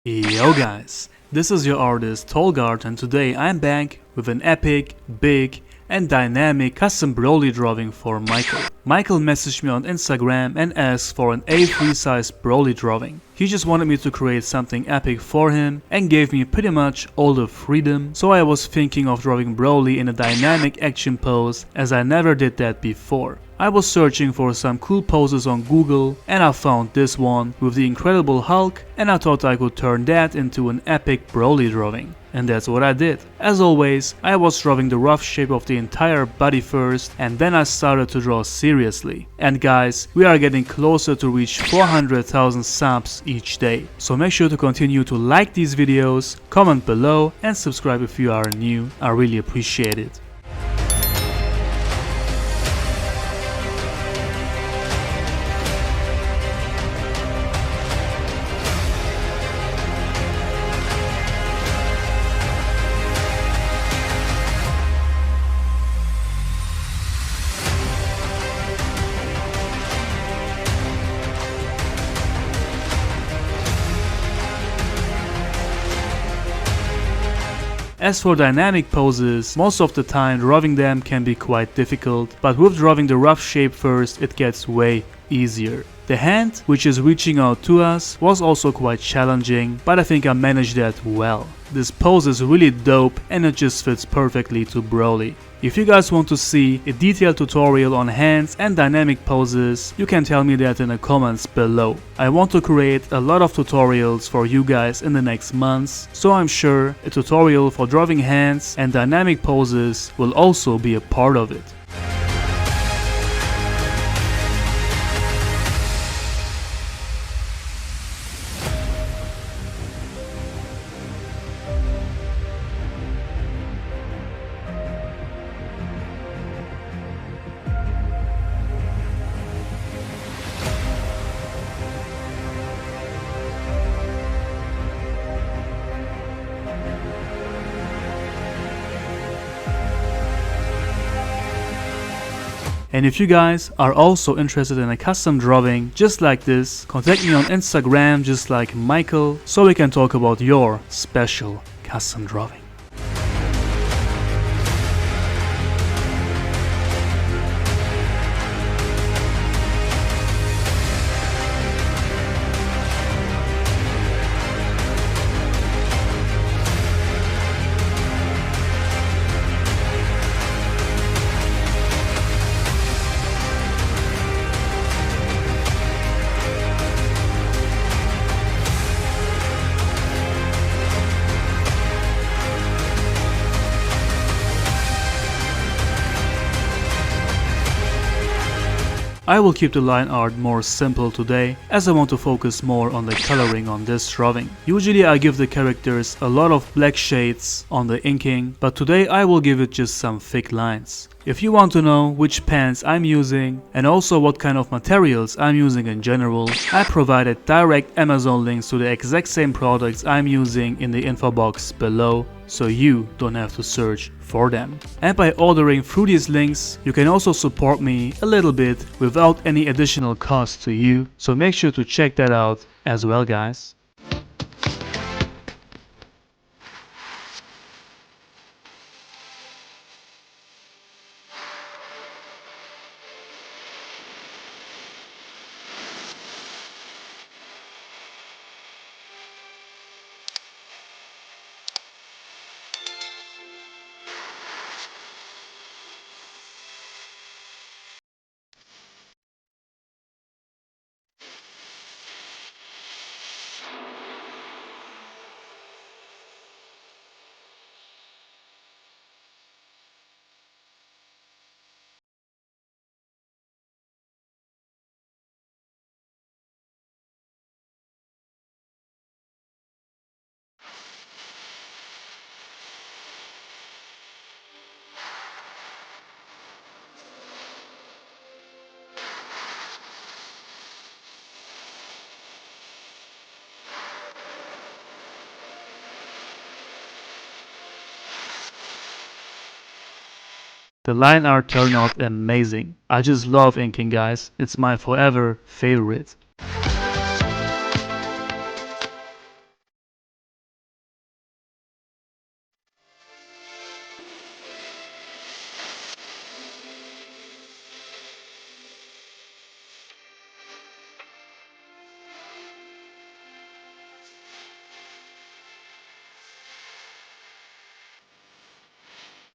Yo guys, this is your artist Tolg, and today I'm back with an epic, big and dynamic custom BROLY drawing for Michael. Michael messaged me on Instagram and asked for an A3 size BROLY drawing. He just wanted me to create something epic for him and gave me pretty much all the freedom, so I was thinking of drawing BROLY in a dynamic action pose as I never did that before. I was searching for some cool poses on Google and I found this one with the Incredible Hulk, and I thought I could turn that into an epic BROLY drawing. And that's what I did. As always, I was drawing the rough shape of the entire body first, and then I started to draw seriously. And guys, we are getting closer to reach 400,000 subs each day. So make sure to continue to like these videos, comment below and subscribe if you are new. I really appreciate it. As for dynamic poses, most of the time drawing them can be quite difficult, but with drawing the rough shape first it gets way easier. The hand, which is reaching out to us, was also quite challenging, but I think I managed that well. This pose is really dope and it just fits perfectly to BROLY. If you guys want to see a detailed tutorial on hands and dynamic poses, you can tell me that in the comments below. I want to create a lot of tutorials for you guys in the next months, so I'm sure a tutorial for drawing hands and dynamic poses will also be a part of it. And if you guys are also interested in a custom drawing just like this, contact me on Instagram just like Michael, so we can talk about your special custom drawing. I will keep the line art more simple today, as I want to focus more on the coloring on this drawing. Usually I give the characters a lot of black shades on the inking, but today I will give it just some thick lines. If you want to know which pens I'm using and also what kind of materials I'm using in general, I provided direct Amazon links to the exact same products I'm using in the info box below, so you don't have to search for them. And by ordering through these links, you can also support me a little bit without any additional cost to you, so make sure to check that out as well, guys. The line art turned out amazing. I just love inking, guys. It's my forever favorite.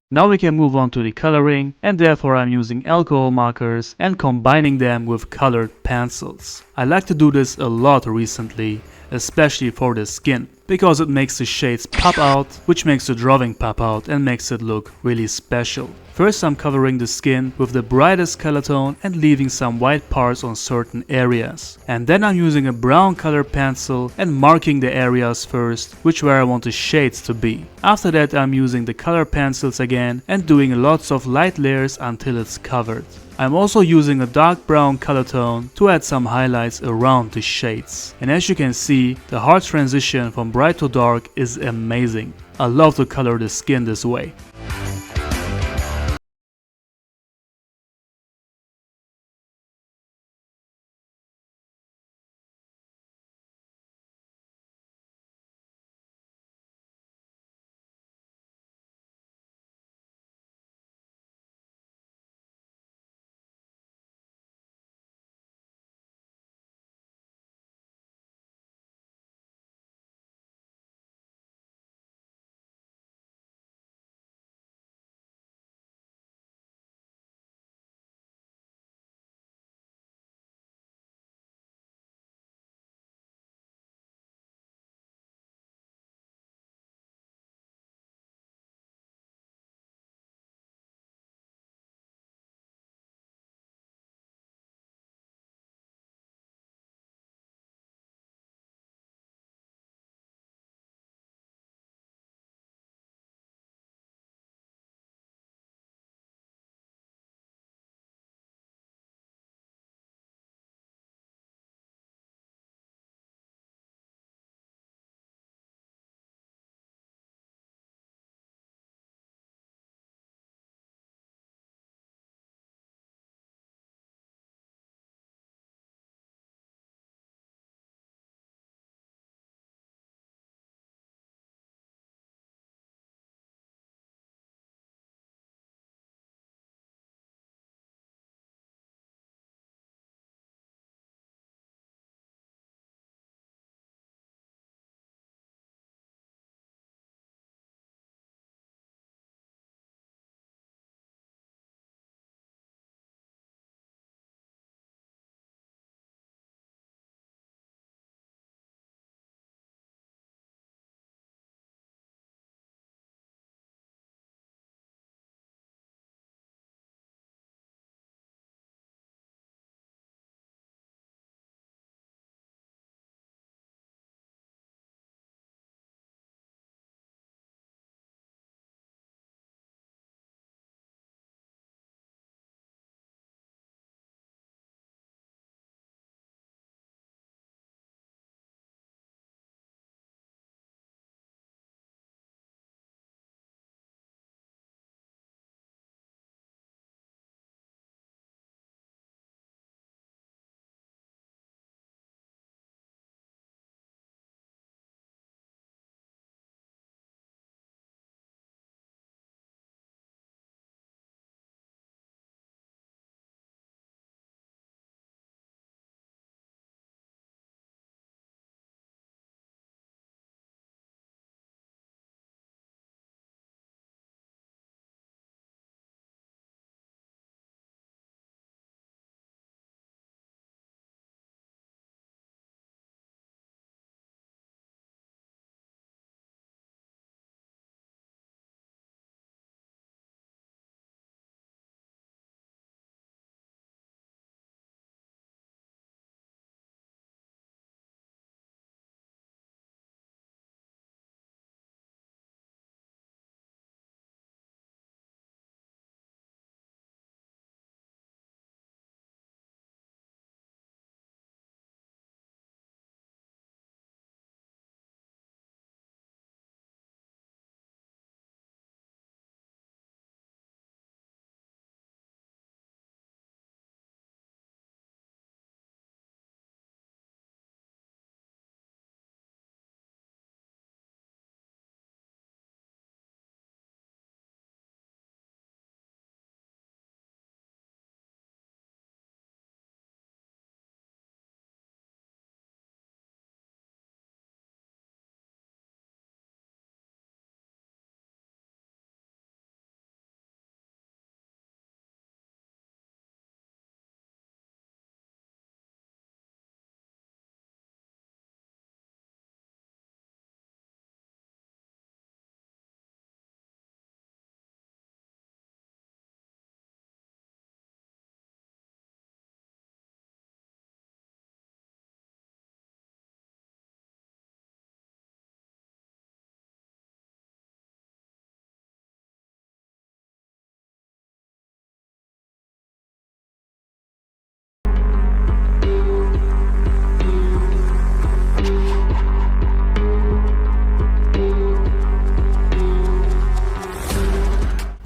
Now we can move on to the coloring, and therefore I'm using alcohol markers and combining them with colored pencils. I like to do this a lot recently, especially for the skin, because it makes the shades pop out, which makes the drawing pop out and makes it look really special. First I'm covering the skin with the brightest color tone and leaving some white parts on certain areas. And then I'm using a brown color pencil and marking the areas first, which where I want the shades to be. After that I'm using the color pencils again and doing lots of light layers until it's covered. I'm also using a dark brown color tone to add some highlights around the shades. And as you can see, the hard transition from bright to dark is amazing. I love to color the skin this way.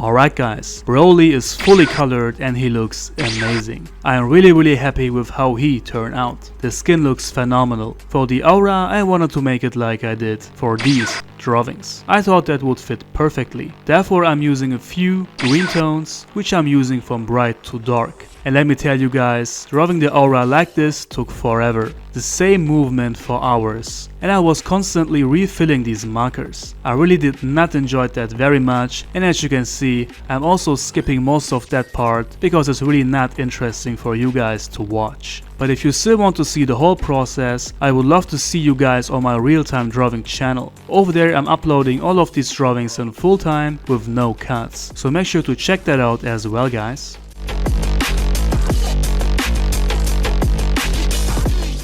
Alright guys, BROLY is fully colored and he looks amazing. I am really happy with how he turned out. The skin looks phenomenal. For the aura, I wanted to make it like I did for these drawings. I thought that would fit perfectly. Therefore I'm using a few green tones, which I'm using from bright to dark. And let me tell you guys, drawing the aura like this took forever. The same movement for hours. And I was constantly refilling these markers. I really did not enjoy that very much, and as you can see, I'm also skipping most of that part because it's really not interesting for you guys to watch. But if you still want to see the whole process, I would love to see you guys on my real-time drawing channel. Over there I'm uploading all of these drawings in full time with no cuts. So make sure to check that out as well guys.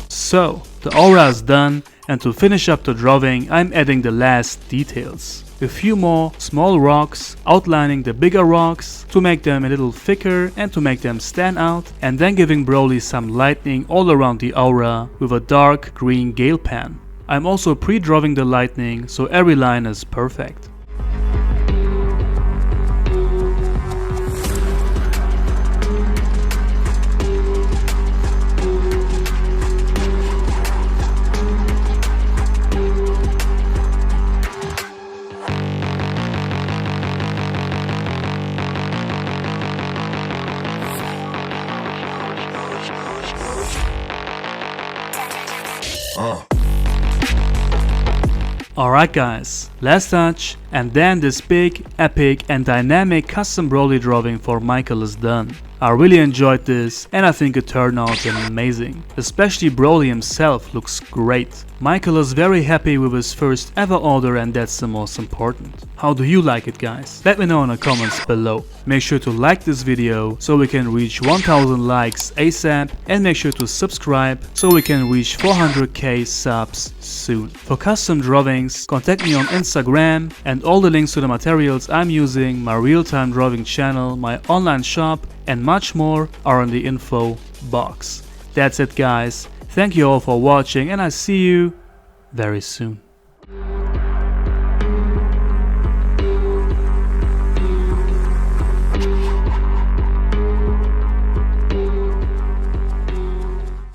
So, the aura is done, and to finish up the drawing, I'm adding the last details. A few more small rocks, outlining the bigger rocks to make them a little thicker and to make them stand out, and then giving BROLY some lightning all around the aura with a dark green gale pen. I'm also pre-drawing the lightning so every line is perfect. Alright guys, last touch, and then this big, epic and dynamic custom BROLY drawing for Michael is done. I really enjoyed this and I think it turned out amazing. Especially BROLY himself looks great. Michael is very happy with his first ever order and that's the most important. How do you like it guys? Let me know in the comments below. Make sure to like this video so we can reach 1000 likes ASAP, and make sure to subscribe so we can reach 400k subs soon. For custom drawings, contact me on Instagram, and all the links to the materials I'm using, my real-time drawing channel, my online shop and much more are in the info box. That's it guys, thank you all for watching and I see you very soon.